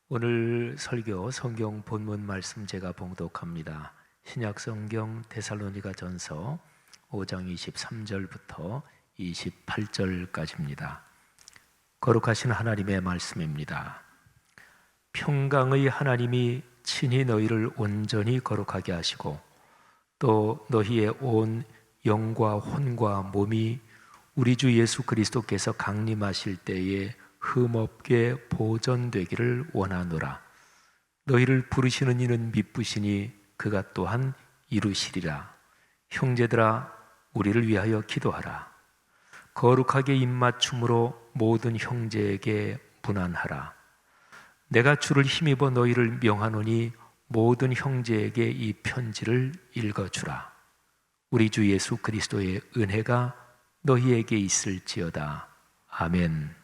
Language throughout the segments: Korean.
오늘 설교 성경 본문 말씀 제가 봉독합니다. 신약 성경 데살로니가 전서 5장 23절부터 28절까지입니다. 거룩하신 하나님의 말씀입니다. 평강의 하나님이 친히 너희를 온전히 거룩하게 하시고 또 너희의 온 영과 혼과 몸이 우리 주 예수 그리스도께서 강림하실 때에 흠없게 보존되기를 원하노라. 너희를 부르시는 이는 미쁘시니 그가 또한 이루시리라. 형제들아, 우리를 위하여 기도하라. 거룩하게 입맞춤으로 모든 형제에게 문안하라. 내가 주를 힘입어 너희를 명하노니 모든 형제에게 이 편지를 읽어주라. 우리 주 예수 그리스도의 은혜가 너희에게 있을지어다. 아멘.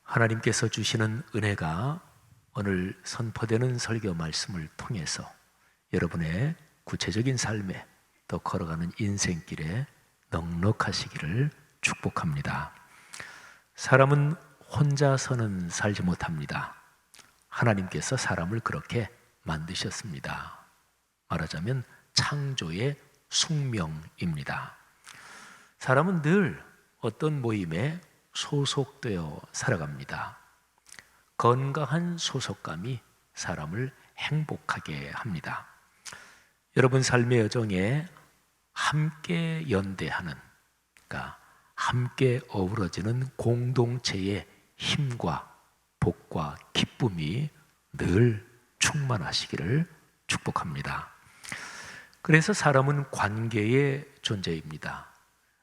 하나님께서 주시는 은혜가 오늘 선포되는 설교 말씀을 통해서 여러분의 구체적인 삶에 또 걸어가는 인생길에 넉넉하시기를 축복합니다. 사람은 혼자서는 살지 못합니다. 하나님께서 사람을 그렇게 만드셨습니다. 말하자면 창조의 숙명입니다. 사람은 늘 어떤 모임에 소속되어 살아갑니다. 건강한 소속감이 사람을 행복하게 합니다. 여러분 삶의 여정에 함께 연대하는, 그러니까 함께 어우러지는 공동체의 힘과 복과 기쁨이 늘 충만하시기를 축복합니다. 그래서 사람은 관계의 존재입니다.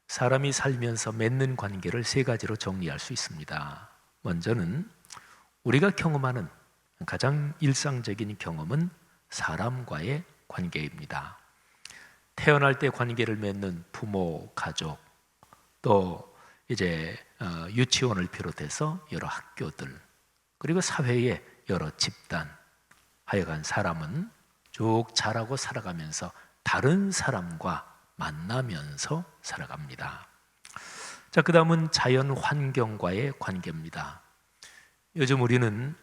사람이 살면서 맺는 관계를 세 가지로 정리할 수 있습니다. 먼저는 우리가 경험하는 가장 일상적인 경험은 사람과의 관계입니다. 태어날 때 관계를 맺는 부모, 가족, 또 이제 유치원을 비롯해서 여러 학교들, 그리고 사회의 여러 집단, 하여간 사람은 쭉 자라고 살아가면서 다른 사람과 만나면서 살아갑니다. 자, 그 다음은 자연 환경과의 관계입니다. 요즘 우리는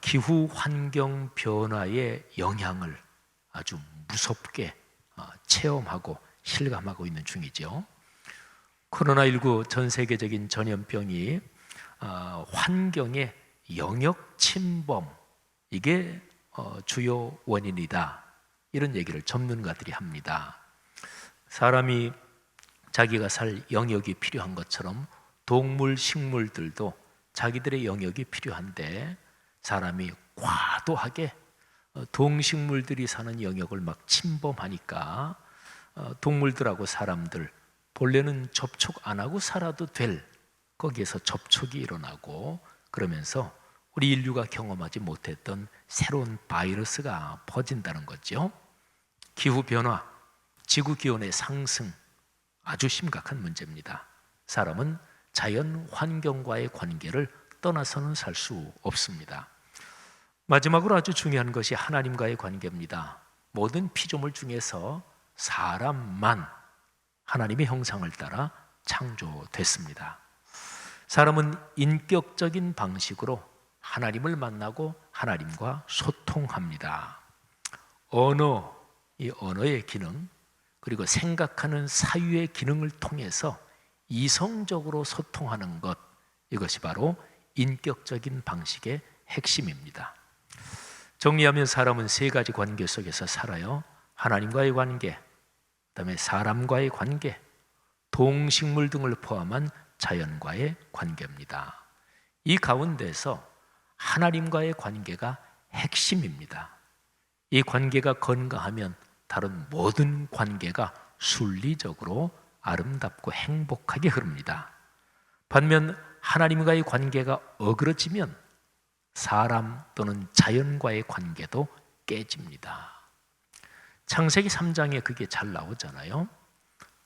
기후 환경 변화의 영향을 아주 무섭게 체험하고 실감하고 있는 중이죠. 코로나19 전 세계적인 전염병이 환경의 영역 침범, 이게 주요 원인이다, 이런 얘기를 전문가들이 합니다. 사람이 자기가 살 영역이 필요한 것처럼 동물, 식물들도 자기들의 영역이 필요한데 사람이 과도하게 동식물들이 사는 영역을 막 침범하니까 동물들하고 사람들, 본래는 접촉 안 하고 살아도 될 거기에서 접촉이 일어나고, 그러면서 우리 인류가 경험하지 못했던 새로운 바이러스가 퍼진다는 거죠. 기후변화, 지구기온의 상승, 아주 심각한 문제입니다. 사람은 자연 환경과의 관계를 떠나서는 살 수 없습니다. 마지막으로 아주 중요한 것이 하나님과의 관계입니다. 모든 피조물 중에서 사람만 하나님의 형상을 따라 창조됐습니다. 사람은 인격적인 방식으로 하나님을 만나고 하나님과 소통합니다. 언어, 이 언어의 기능, 그리고 생각하는 사유의 기능을 통해서 이성적으로 소통하는 것, 이것이 바로 인격적인 방식의 핵심입니다. 정리하면 사람은 세 가지 관계 속에서 살아요. 하나님과의 관계, 그다음에 사람과의 관계, 동식물 등을 포함한 자연과의 관계입니다. 이 가운데서 하나님과의 관계가 핵심입니다. 이 관계가 건강하면 다른 모든 관계가 순리적으로 아름답고 행복하게 흐릅니다. 반면 하나님과의 관계가 어그러지면 사람 또는 자연과의 관계도 깨집니다. 창세기 3장에 그게 잘 나오잖아요.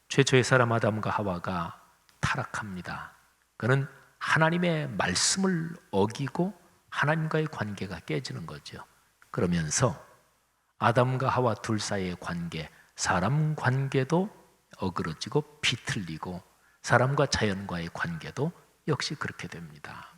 최초의 사람 아담과 하와가 타락합니다. 그는 하나님의 말씀을 어기고 하나님과의 관계가 깨지는 거죠. 그러면서 아담과 하와 둘 사이의 관계, 사람 관계도 어그러지고 비틀리고 사람과 자연과의 관계도 역시 그렇게 됩니다.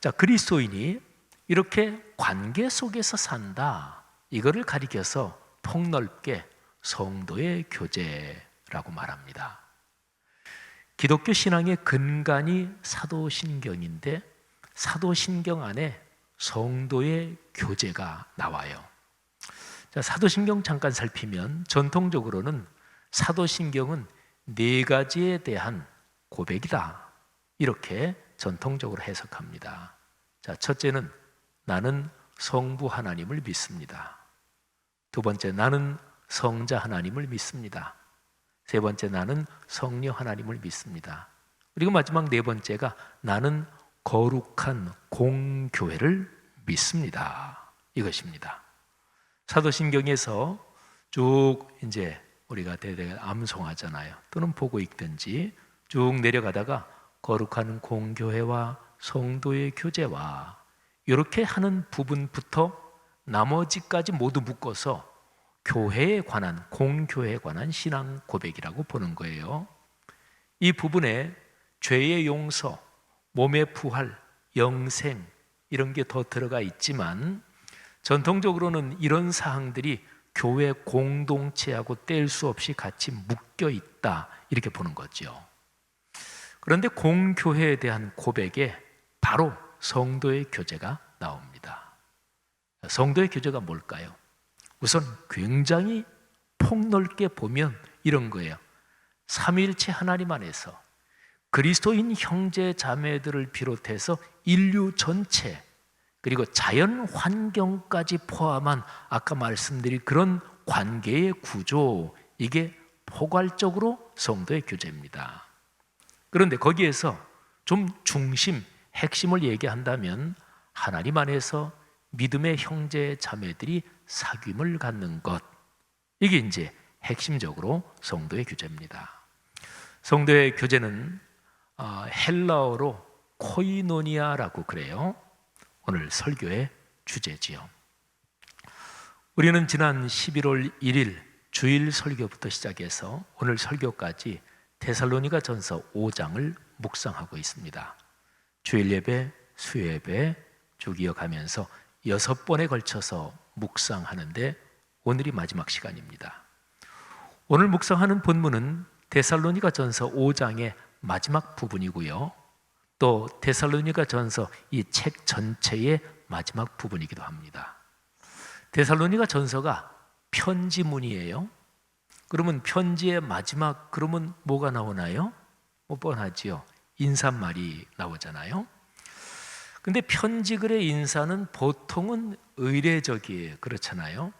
자, 그리스도인이 이렇게 관계 속에서 산다, 이거를 가리켜서 폭넓게 성도의 교제라고 말합니다. 기독교 신앙의 근간이 사도신경인데 사도신경 안에 성도의 교제가 나와요. 자, 사도신경 잠깐 살피면 전통적으로는 사도신경은 4가지에 대한 고백이다, 이렇게 전통적으로 해석합니다. 자, 첫째는 나는 성부 하나님을 믿습니다. 두 번째, 나는 성자 하나님을 믿습니다. 세 번째, 나는 성령 하나님을 믿습니다. 그리고 마지막 4번째가 나는 거룩한 공교회를 믿습니다, 이것입니다. 사도신경에서 쭉 이제 우리가 대대 암송하잖아요. 또는 보고 읽든지 쭉 내려가다가 거룩한 공교회와 성도의 교제와 이렇게 하는 부분부터 나머지까지 모두 묶어서 교회에 관한, 공교회에 관한 신앙 고백이라고 보는 거예요. 이 부분에 죄의 용서, 몸의 부활, 영생 이런 게 더 들어가 있지만 전통적으로는 이런 사항들이 교회 공동체하고 뗄 수 없이 같이 묶여 있다, 이렇게 보는 거죠. 그런데 공교회에 대한 고백에 바로 성도의 교제가 나옵니다. 성도의 교제가 뭘까요? 우선 굉장히 폭넓게 보면 이런 거예요. 삼위일체 하나님 안에서 그리스도인 형제 자매들을 비롯해서 인류 전체, 그리고 자연 환경까지 포함한 아까 말씀드린 그런 관계의 구조, 이게 포괄적으로 성도의 교제입니다. 그런데 거기에서 좀 중심, 핵심을 얘기한다면 하나님 안에서 믿음의 형제 자매들이 사귐을 갖는 것, 이게 이제 핵심적으로 성도의 교제입니다. 성도의 교제는 헬라어로 코이노니아라고 그래요. 오늘 설교의 주제지요. 우리는 지난 11월 1일 주일 설교부터 시작해서 오늘 설교까지 데살로니가 전서 5장을 묵상하고 있습니다. 주일 예배, 수요 예배 쭉 이어가면서 6번에 걸쳐서 묵상하는데 오늘이 마지막 시간입니다. 오늘 묵상하는 본문은 데살로니가 전서 5장의 마지막 부분이고요, 또 데살로니가 전서 이 책 전체의 마지막 부분이기도 합니다. 데살로니가 전서가 편지문이에요. 그러면 편지의 마지막, 그러면 뭐가 나오나요? 뻔하지요. 인사말이 나오잖아요. 근데 편지글의 인사는 보통은 의례적이에요. 그렇잖아요.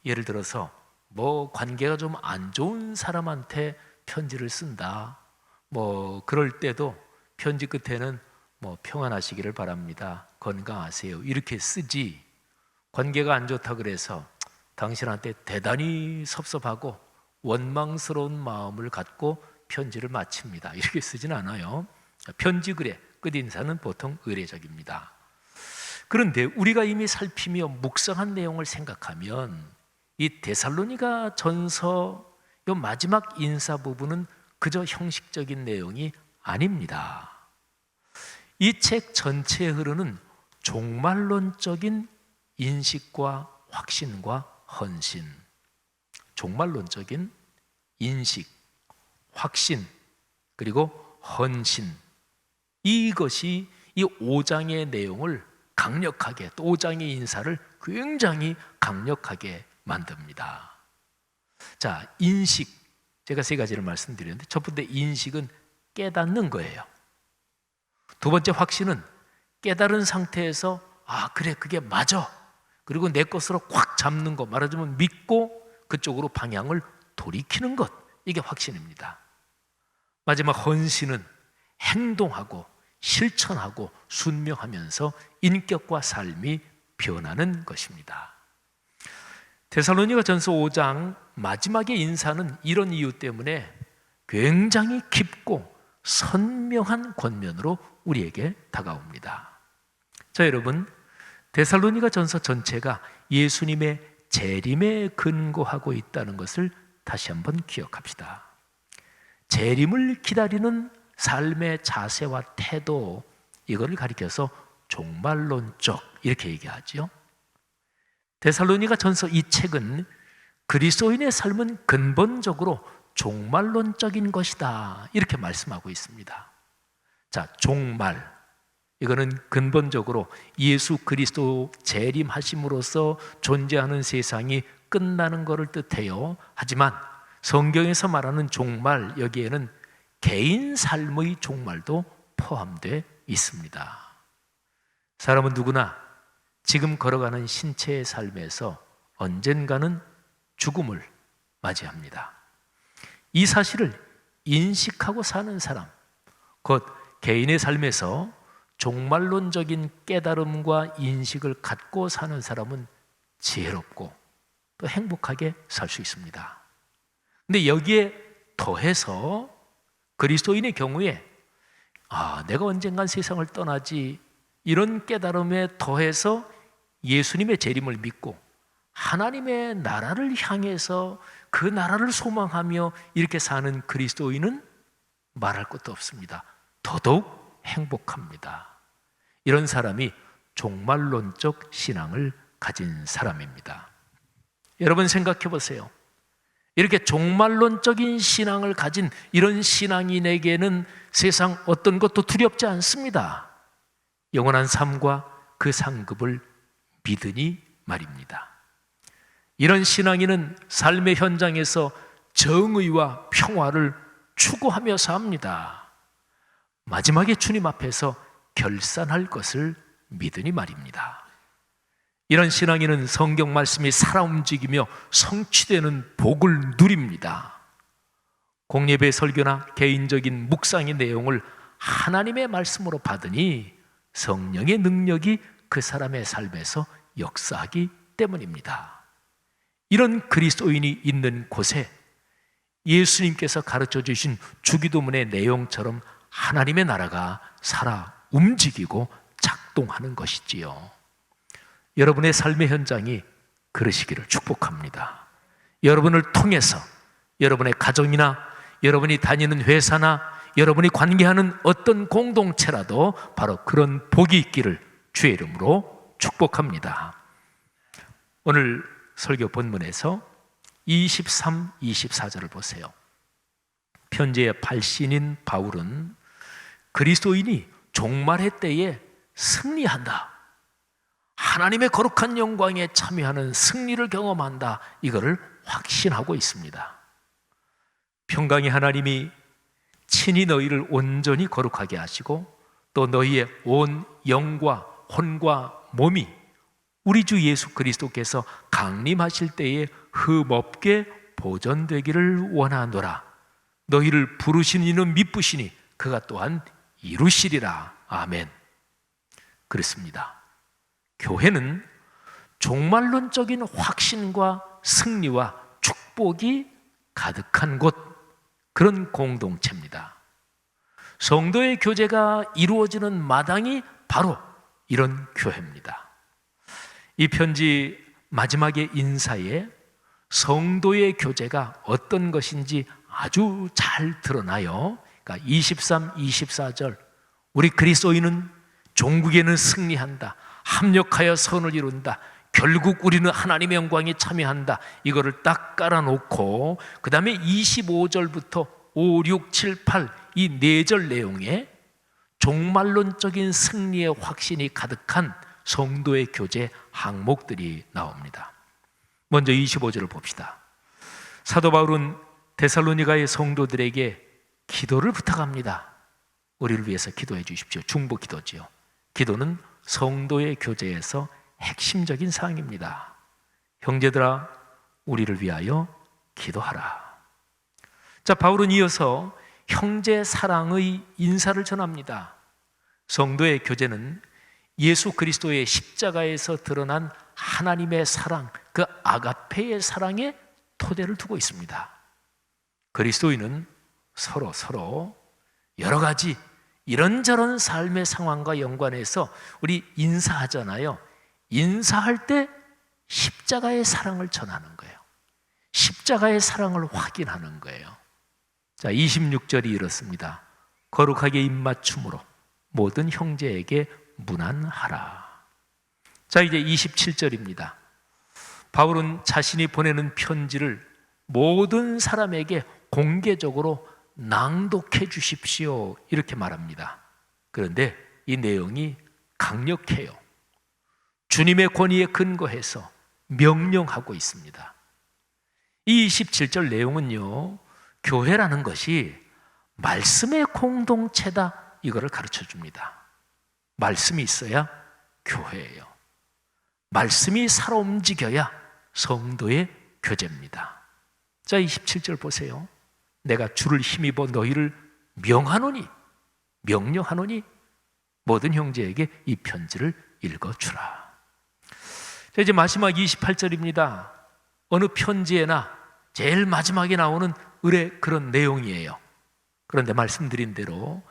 예를 들어서 뭐 관계가 좀 안 좋은 사람한테 편지를 쓴다, 뭐 그럴 때도 편지 끝에는 뭐 평안하시기를 바랍니다, 건강하세요, 이렇게 쓰지, 관계가 안 좋다 그래서 당신한테 대단히 섭섭하고 원망스러운 마음을 갖고 편지를 마칩니다, 이렇게 쓰진 않아요. 편지글의 끝인사는 보통 의례적입니다. 그런데 우리가 이미 살피며 묵상한 내용을 생각하면 이 데살로니가 전서 이 마지막 인사 부분은 그저 형식적인 내용이 아닙니다. 이 책 전체에 흐르는 종말론적인 인식과 확신과 헌신, 종말론적인 인식, 확신, 그리고 헌신, 이것이 이 5장의 내용을 강력하게, 또 5장의 인사를 굉장히 강력하게 만듭니다. 자, 인식, 제가 3가지를 말씀드렸는데 첫 번째 인식은 깨닫는 거예요. 두 번째 확신은 깨달은 상태에서 그래, 그게 맞아, 그리고 내 것으로 꽉 잡는 것, 말하자면 믿고 그쪽으로 방향을 돌이키는 것, 이게 확신입니다. 마지막 헌신은 행동하고 실천하고 순명하면서 인격과 삶이 변하는 것입니다. 데살로니가 전서 5장 마지막의 인사는 이런 이유 때문에 굉장히 깊고 선명한 권면으로 우리에게 다가옵니다. 자, 여러분, 데살로니가 전서 전체가 예수님의 재림에 근거하고 있다는 것을 다시 한번 기억합시다. 재림을 기다리는 삶의 자세와 태도, 이거를 가리켜서 종말론적 이렇게 얘기하죠. 데살로니가 전서 이 책은 그리스도인의 삶은 근본적으로 종말론적인 것이다 이렇게 말씀하고 있습니다. 자, 종말, 이거는 근본적으로 예수 그리스도 재림하심으로써 존재하는 세상이 끝나는 것을 뜻해요. 하지만 성경에서 말하는 종말, 여기에는 개인 삶의 종말도 포함되어 있습니다. 사람은 누구나 지금 걸어가는 신체의 삶에서 언젠가는 죽음을 맞이합니다. 이 사실을 인식하고 사는 사람, 곧 개인의 삶에서 종말론적인 깨달음과 인식을 갖고 사는 사람은 지혜롭고 또 행복하게 살 수 있습니다. 근데 여기에 더해서 그리스도인의 경우에 내가 언젠간 세상을 떠나지, 이런 깨달음에 더해서 예수님의 재림을 믿고 하나님의 나라를 향해서 그 나라를 소망하며 이렇게 사는 그리스도인은 말할 것도 없습니다. 더더욱 행복합니다. 이런 사람이 종말론적 신앙을 가진 사람입니다. 여러분 생각해 보세요. 이렇게 종말론적인 신앙을 가진 이런 신앙인에게는 세상 어떤 것도 두렵지 않습니다. 영원한 삶과 그 상급을 믿으니 말입니다. 이런 신앙인은 삶의 현장에서 정의와 평화를 추구하며 삽니다. 마지막에 주님 앞에서 결산할 것을 믿으니 말입니다. 이런 신앙인은 성경 말씀이 살아 움직이며 성취되는 복을 누립니다. 공예배 설교나 개인적인 묵상의 내용을 하나님의 말씀으로 받으니 성령의 능력이 그 사람의 삶에서 역사하기 때문입니다. 이런 그리스도인이 있는 곳에 예수님께서 가르쳐 주신 주기도문의 내용처럼 하나님의 나라가 살아 움직이고 작동하는 것이지요. 여러분의 삶의 현장이 그러시기를 축복합니다. 여러분을 통해서 여러분의 가정이나 여러분이 다니는 회사나 여러분이 관계하는 어떤 공동체라도 바로 그런 복이 있기를 주의 이름으로 축복합니다. 오늘 설교 본문에서 23, 24절을 보세요. 편지의 발신인 바울은 그리스도인이 종말의 때에 승리한다, 하나님의 거룩한 영광에 참여하는 승리를 경험한다, 이거를 확신하고 있습니다. 평강의 하나님이 친히 너희를 온전히 거룩하게 하시고 또 너희의 온 영과 혼과 몸이 우리 주 예수 그리스도께서 강림하실 때에 흠없게 보존되기를 원하노라. 너희를 부르신 이는 미쁘시니 그가 또한 이루시리라. 아멘. 그렇습니다. 교회는 종말론적인 확신과 승리와 축복이 가득한 곳, 그런 공동체입니다. 성도의 교제가 이루어지는 마당이 바로 이런 교회입니다. 이 편지 마지막의 인사에 성도의 교제가 어떤 것인지 아주 잘 드러나요. 그러니까 23, 24절, 우리 그리스도인은 종국에는 승리한다, 합력하여 선을 이룬다, 결국 우리는 하나님의 영광에 참여한다, 이거를 딱 깔아놓고 그 다음에 25절부터 5, 6, 7, 8 이 4절 내용에 종말론적인 승리의 확신이 가득한 성도의 교제 항목들이 나옵니다. 먼저 25절을 봅시다. 사도 바울은 데살로니가의 성도들에게 기도를 부탁합니다. 우리를 위해서 기도해 주십시오. 중보 기도지요. 기도는 성도의 교제에서 핵심적인 사항입니다. 형제들아, 우리를 위하여 기도하라. 자, 바울은 이어서 형제 사랑의 인사를 전합니다. 성도의 교제는 예수 그리스도의 십자가에서 드러난 하나님의 사랑, 그 아가페의 사랑에 토대를 두고 있습니다. 그리스도인은 서로 여러 가지 이런저런 삶의 상황과 연관해서 우리 인사하잖아요. 인사할 때 십자가의 사랑을 전하는 거예요. 십자가의 사랑을 확인하는 거예요. 자, 26절이 이렇습니다. 거룩하게 입맞춤으로 모든 형제에게 무난하라. 자, 이제 27절입니다. 바울은 자신이 보내는 편지를 모든 사람에게 공개적으로 낭독해 주십시오 이렇게 말합니다. 그런데 이 내용이 강력해요. 주님의 권위에 근거해서 명령하고 있습니다. 이 27절 내용은요, 교회라는 것이 말씀의 공동체다 이거를 가르쳐 줍니다. 말씀이 있어야 교회예요. 말씀이 살아 움직여야 성도의 교제입니다. 자, 27절 보세요. 내가 주를 힘입어 너희를 명령하노니 모든 형제에게 이 편지를 읽어주라. 자, 이제 마지막 28절입니다. 어느 편지에나 제일 마지막에 나오는 의뢰 그런 내용이에요. 그런데 말씀드린 대로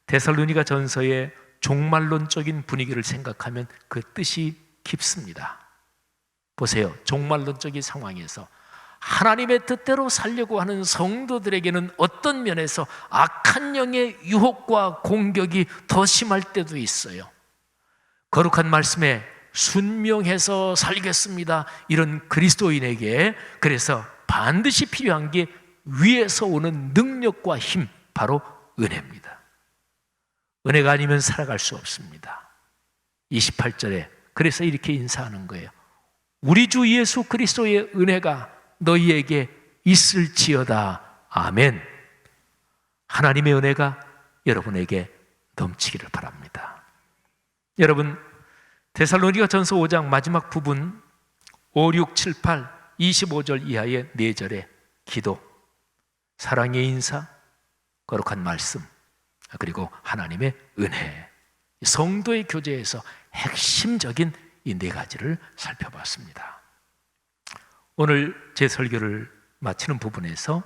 데살로니가 전서의 종말론적인 분위기를 생각하면 그 뜻이 깊습니다. 보세요. 종말론적인 상황에서 하나님의 뜻대로 살려고 하는 성도들에게는 어떤 면에서 악한 영의 유혹과 공격이 더 심할 때도 있어요. 거룩한 말씀에 순명해서 살겠습니다 이런 그리스도인에게 그래서 반드시 필요한 게 위에서 오는 능력과 힘, 바로 은혜입니다. 은혜가 아니면 살아갈 수 없습니다. 28절에 그래서 이렇게 인사하는 거예요. 우리 주 예수 그리스도의 은혜가 너희에게 있을지어다. 아멘. 하나님의 은혜가 여러분에게 넘치기를 바랍니다. 여러분, 데살로니가 전서 5장 마지막 부분 5, 6, 7, 8, 25절 이하의 4절의 기도, 사랑의 인사, 거룩한 말씀, 그리고 하나님의 은혜, 성도의 교제에서 핵심적인 이 4가지를 살펴봤습니다. 오늘 제 설교를 마치는 부분에서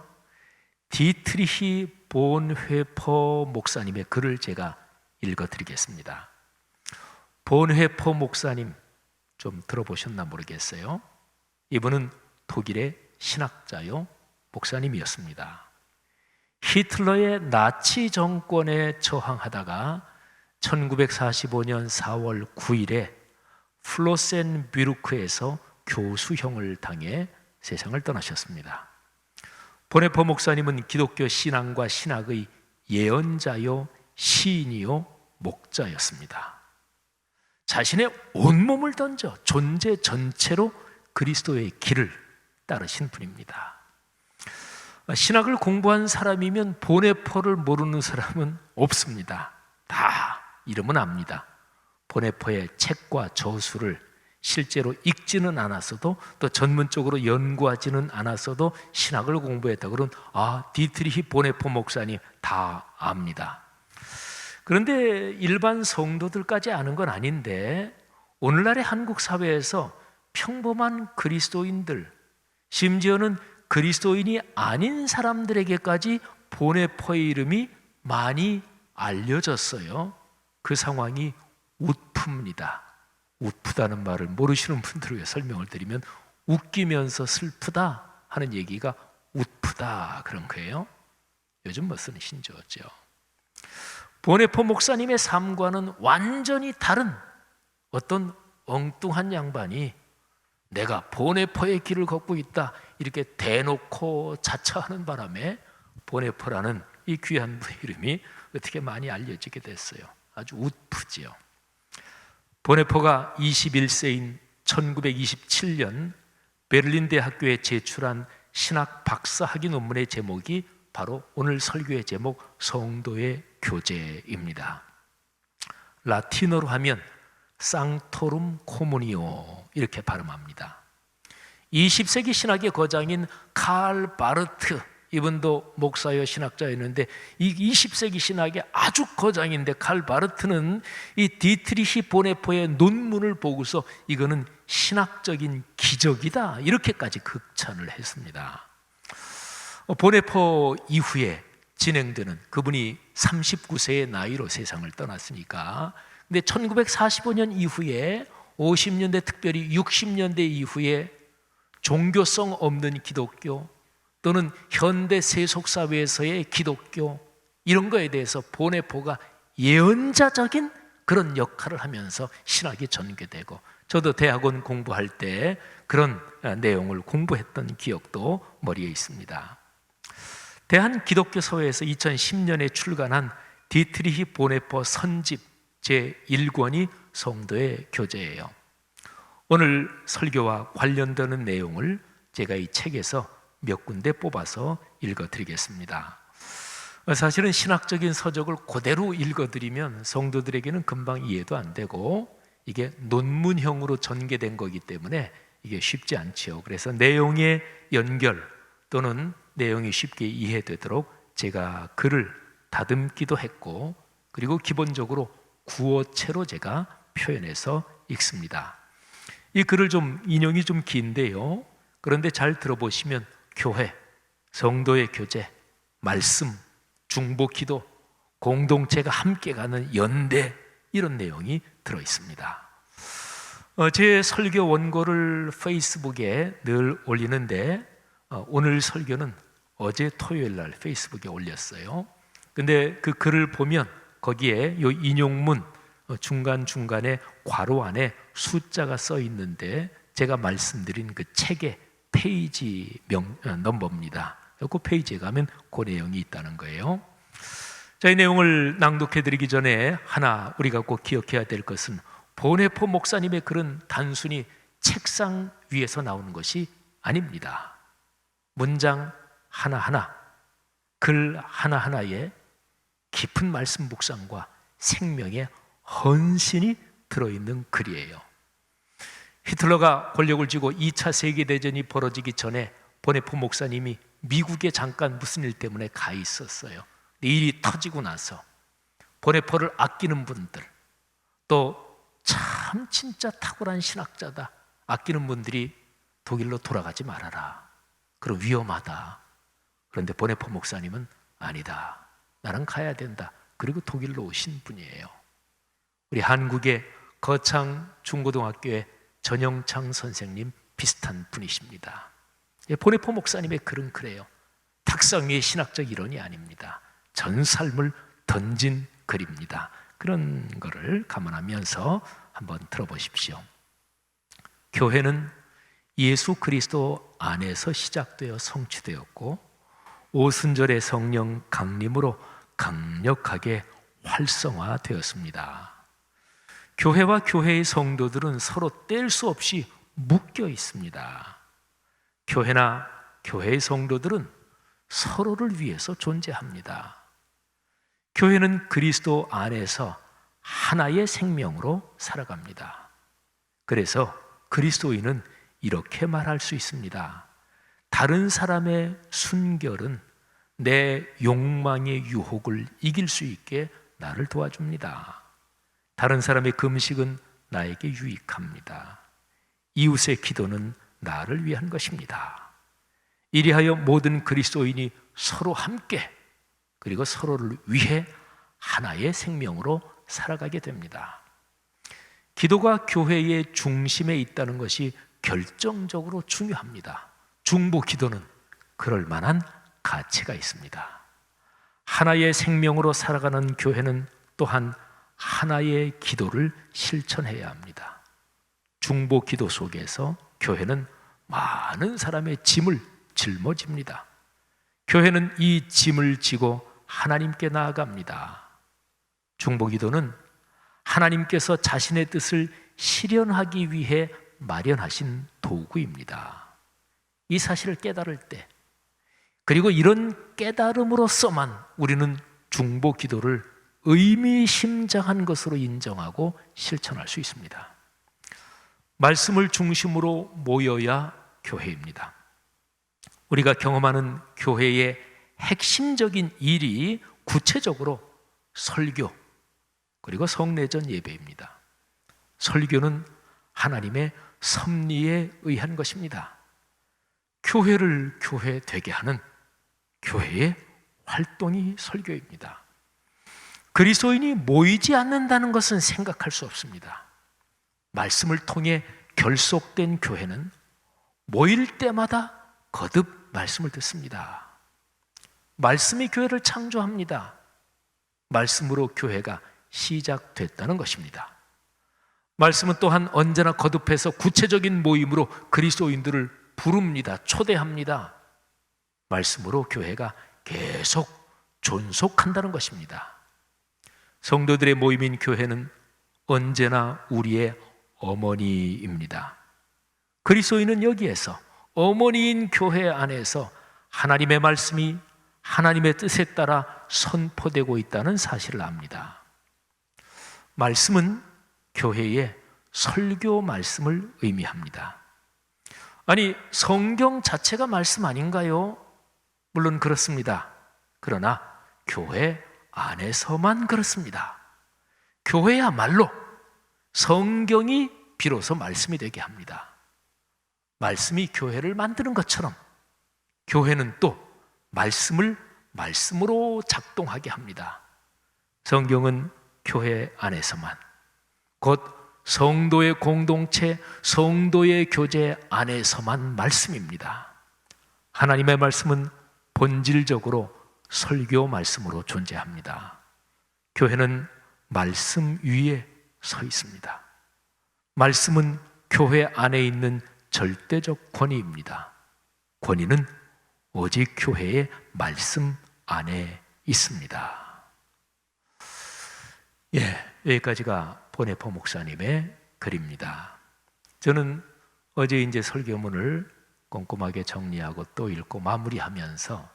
디트리히 본회퍼 목사님의 글을 제가 읽어드리겠습니다. 본회퍼 목사님 좀 들어보셨나 모르겠어요. 이분은 독일의 신학자요 목사님이었습니다. 히틀러의 나치 정권에 저항하다가 1945년 4월 9일에 플로센뷰르크에서 교수형을 당해 세상을 떠나셨습니다. 본회퍼 목사님은 기독교 신앙과 신학의 예언자요 시인이요 목자였습니다. 자신의 온몸을 던져 존재 전체로 그리스도의 길을 따르신 분입니다. 신학을 공부한 사람이면 본회퍼를 모르는 사람은 없습니다. 다 이름은 압니다. 본회퍼의 책과 저수를 실제로 읽지는 않았어도 또 전문적으로 연구하지는 않았어도 신학을 공부했다 그러면 디트리히 본회퍼 목사님 다 압니다. 그런데 일반 성도들까지 아는 건 아닌데 오늘날의 한국 사회에서 평범한 그리스도인들, 심지어는 그리스도인이 아닌 사람들에게까지 본회퍼의 이름이 많이 알려졌어요. 그 상황이 웃픕니다. 웃프다는 말을 모르시는 분들을 위해 설명을 드리면 웃기면서 슬프다 하는 얘기가 웃프다 그런 거예요. 요즘 뭐 쓰는 신조어죠. 본회퍼 목사님의 삶과는 완전히 다른 어떤 엉뚱한 양반이 내가 본회퍼의 길을 걷고 있다 이렇게 대놓고 자처하는 바람에 본회퍼라는 이 귀한 분의 이름이 어떻게 많이 알려지게 됐어요. 아주 웃프지요. 본회퍼가 21세인 1927년 베를린 대학교에 제출한 신학 박사 학위 논문의 제목이 바로 오늘 설교의 제목 성도의 교제입니다. 라틴어로 하면 상토룸 코무니오 이렇게 발음합니다. 20세기 신학의 거장인 칼 바르트, 이분도 목사여 신학자였는데 이 20세기 신학의 아주 거장인데 칼 바르트는 이 디트리히 본회퍼의 논문을 보고서 이거는 신학적인 기적이다 이렇게까지 극찬을 했습니다. 본회퍼 이후에 진행되는, 그분이 39세의 나이로 세상을 떠났으니까, 근데 1945년 이후에 50년대 특별히 60년대 이후에 종교성 없는 기독교 또는 현대 세속사회에서의 기독교 이런 거에 대해서 본회퍼가 예언자적인 그런 역할을 하면서 신학이 전개되고, 저도 대학원 공부할 때 그런 내용을 공부했던 기억도 머리에 있습니다. 대한기독교서회에서 2010년에 출간한 디트리히 보네퍼 선집 제1권이 성도의 교제예요. 오늘 설교와 관련되는 내용을 제가 이 책에서 몇 군데 뽑아서 읽어드리겠습니다. 사실은 신학적인 서적을 그대로 읽어드리면 성도들에게는 금방 이해도 안 되고, 이게 논문형으로 전개된 거기 때문에 이게 쉽지 않지요. 그래서 내용의 연결 또는 내용이 쉽게 이해되도록 제가 글을 다듬기도 했고, 그리고 기본적으로 구어체로 제가 표현해서 읽습니다. 이 글을 인용이 좀 긴데요, 그런데 잘 들어보시면 교회, 성도의 교제, 말씀, 중보기도, 공동체가 함께 가는 연대, 이런 내용이 들어있습니다. 제 설교 원고를 페이스북에 늘 올리는데, 오늘 설교는 어제 토요일 날 페이스북에 올렸어요. 근데 그 글을 보면 거기에 이 인용문 중간중간에 괄호 안에 숫자가 써 있는데, 제가 말씀드린 그 책의 페이지 넘버입니다. 그 페이지에 가면 그 내용이 있다는 거예요. 자, 이 내용을 낭독해 드리기 전에 하나 우리가 꼭 기억해야 될 것은, 보네포 목사님의 글은 단순히 책상 위에서 나오는 것이 아닙니다. 문장 하나하나, 글 하나하나에 깊은 말씀 묵상과 생명의 헌신이 들어있는 글이에요. 히틀러가 권력을 쥐고 2차 세계대전이 벌어지기 전에 보네포 목사님이 미국에 잠깐 무슨 일 때문에 가 있었어요. 일이 터지고 나서 보네포를 아끼는 분들, 또 참 진짜 탁월한 신학자다, 아끼는 분들이 독일로 돌아가지 말아라, 그럼 위험하다. 그런데 보네포 목사님은 아니다, 나는 가야 된다. 그리고 독일로 오신 분이에요. 우리 한국의 거창 중고등학교의 전영창 선생님 비슷한 분이십니다. 보네포 목사님의 글은 그래요. 탁상 위의 신학적 이론이 아닙니다. 전 삶을 던진 글입니다. 그런 거를 감안하면서 한번 들어보십시오. 교회는 예수 그리스도 안에서 시작되어 성취되었고, 오순절의 성령 강림으로 강력하게 활성화되었습니다. 교회와 교회의 성도들은 서로 뗄 수 없이 묶여 있습니다. 교회나 교회의 성도들은 서로를 위해서 존재합니다. 교회는 그리스도 안에서 하나의 생명으로 살아갑니다. 그래서 그리스도인은 이렇게 말할 수 있습니다. 다른 사람의 순결은 내 욕망의 유혹을 이길 수 있게 나를 도와줍니다. 다른 사람의 금식은 나에게 유익합니다. 이웃의 기도는 나를 위한 것입니다. 이리하여 모든 그리스도인이 서로 함께, 그리고 서로를 위해 하나의 생명으로 살아가게 됩니다. 기도가 교회의 중심에 있다는 것이 결정적으로 중요합니다. 중보 기도는 그럴 만한 가치가 있습니다. 하나의 생명으로 살아가는 교회는 또한 하나의 기도를 실천해야 합니다. 중보 기도 속에서 교회는 많은 사람의 짐을 짊어집니다. 교회는 이 짐을 지고 하나님께 나아갑니다. 중보 기도는 하나님께서 자신의 뜻을 실현하기 위해 마련하신 도구입니다. 이 사실을 깨달을 때, 그리고 이런 깨달음으로서만 우리는 중보 기도를 의미심장한 것으로 인정하고 실천할 수 있습니다. 말씀을 중심으로 모여야 교회입니다. 우리가 경험하는 교회의 핵심적인 일이 구체적으로 설교, 그리고 성례전 예배입니다. 설교는 하나님의 섭리에 의한 것입니다. 교회를 교회 되게 하는 교회의 활동이 설교입니다. 그리스도인이 모이지 않는다는 것은 생각할 수 없습니다. 말씀을 통해 결속된 교회는 모일 때마다 거듭 말씀을 듣습니다. 말씀이 교회를 창조합니다. 말씀으로 교회가 시작됐다는 것입니다. 말씀은 또한 언제나 거듭해서 구체적인 모임으로 그리스도인들을 부릅니다. 초대합니다. 말씀으로 교회가 계속 존속한다는 것입니다. 성도들의 모임인 교회는 언제나 우리의 어머니입니다. 그리스도인은 여기에서 어머니인 교회 안에서 하나님의 말씀이 하나님의 뜻에 따라 선포되고 있다는 사실을 압니다. 말씀은 교회의 설교 말씀을 의미합니다. 아니, 성경 자체가 말씀 아닌가요? 물론 그렇습니다. 그러나 교회 안에서만 그렇습니다. 교회야말로 성경이 비로소 말씀이 되게 합니다. 말씀이 교회를 만드는 것처럼 교회는 또 말씀을 말씀으로 작동하게 합니다. 성경은 교회 안에서만, 곧 성도의 공동체, 성도의 교제 안에서만 말씀입니다. 하나님의 말씀은 본질적으로 설교 말씀으로 존재합니다. 교회는 말씀 위에 서 있습니다. 말씀은 교회 안에 있는 절대적 권위입니다. 권위는 오직 교회의 말씀 안에 있습니다. 여기까지가 보네포 목사님의 글입니다. 저는 어제 이제 설교문을 꼼꼼하게 정리하고 또 읽고 마무리하면서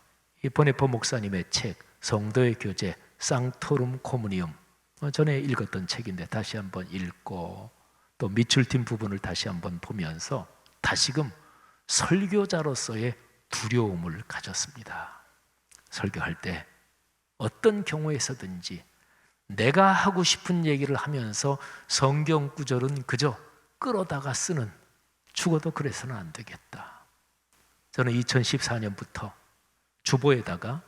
이 보네포 목사님의 책 성도의 교제 상토룸 코무니움, 전에 읽었던 책인데 다시 한번 읽고 또 밑줄팀 부분을 다시 한번 보면서 다시금 설교자로서의 두려움을 가졌습니다. 설교할 때 어떤 경우에서든지 내가 하고 싶은 얘기를 하면서 성경 구절은 그저 끌어다가 쓰는, 죽어도 그래서는 안 되겠다. 저는 2014년부터 주보에다가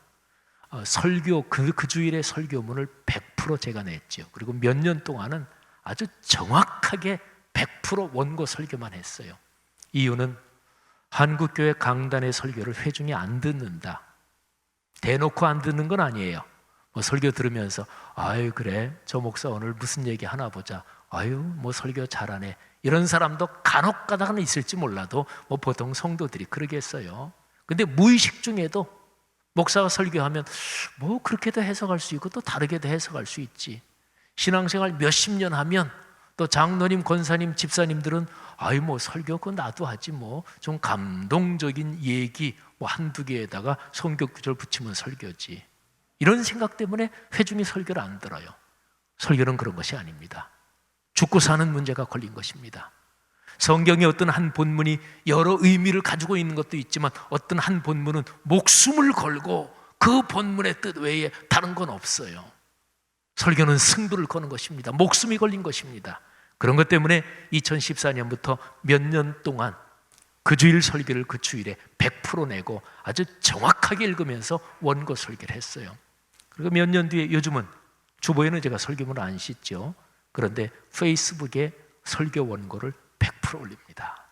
설교 그 주일의 설교문을 100% 제가 냈죠. 그리고 몇 년 동안은 아주 정확하게 100% 원고 설교만 했어요. 이유는 한국교회 강단의 설교를 회중이 안 듣는다. 대놓고 안 듣는 건 아니에요. 설교 들으면서 아유 그래 저 목사 오늘 무슨 얘기 하나 보자, 아유 설교 잘하네, 이런 사람도 간혹 가다가는 있을지 몰라도 보통 성도들이 그러겠어요. 근데 무의식 중에도 목사가 설교하면 그렇게도 해석할 수 있고 또 다르게도 해석할 수 있지. 신앙생활 몇십 년 하면 또 장로님, 권사님, 집사님들은 아유 설교 그거 나도 하지 좀 감동적인 얘기 한두 개에다가 성경 구절 붙이면 설교지. 이런 생각 때문에 회중이 설교를 안 들어요. 설교는 그런 것이 아닙니다. 죽고 사는 문제가 걸린 것입니다. 성경의 어떤 한 본문이 여러 의미를 가지고 있는 것도 있지만 어떤 한 본문은 목숨을 걸고 그 본문의 뜻 외에 다른 건 없어요. 설교는 승부를 거는 것입니다. 목숨이 걸린 것입니다. 그런 것 때문에 2014년부터 몇 년 동안 그 주일 설교를 그 주일에 100% 내고 아주 정확하게 읽으면서 원고 설교를 했어요. 그리고 몇 년 뒤에 요즘은 주보에는 제가 설교문을 안 싣죠. 그런데 페이스북에 설교 원고를 100% 올립니다.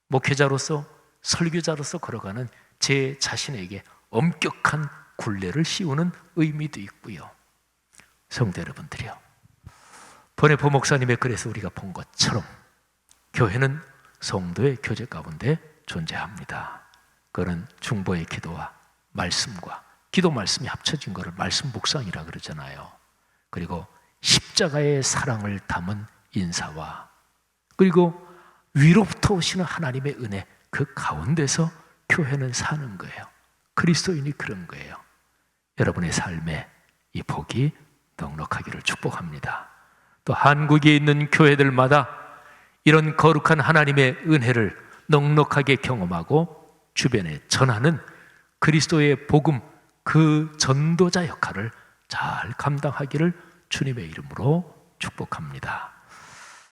목회자로서 설교자로서 걸어가는 제 자신에게 엄격한 굴레를 씌우는 의미도 있고요. 성도 여러분들이요, 보네포 목사님의 글에서 우리가 본 것처럼 교회는 성도의 교제 가운데 존재합니다. 그는 중보의 기도와 말씀과 기도 말씀이 합쳐진 것을 말씀 묵상이라 그러잖아요. 그리고 십자가의 사랑을 담은 인사와 그리고 위로부터 오시는 하나님의 은혜, 그 가운데서 교회는 사는 거예요. 그리스도인이 그런 거예요. 여러분의 삶에 이 복이 넉넉하기를 축복합니다. 또 한국에 있는 교회들마다 이런 거룩한 하나님의 은혜를 넉넉하게 경험하고 주변에 전하는 그리스도의 복음, 그 전도자 역할을 잘 감당하기를 주님의 이름으로 축복합니다.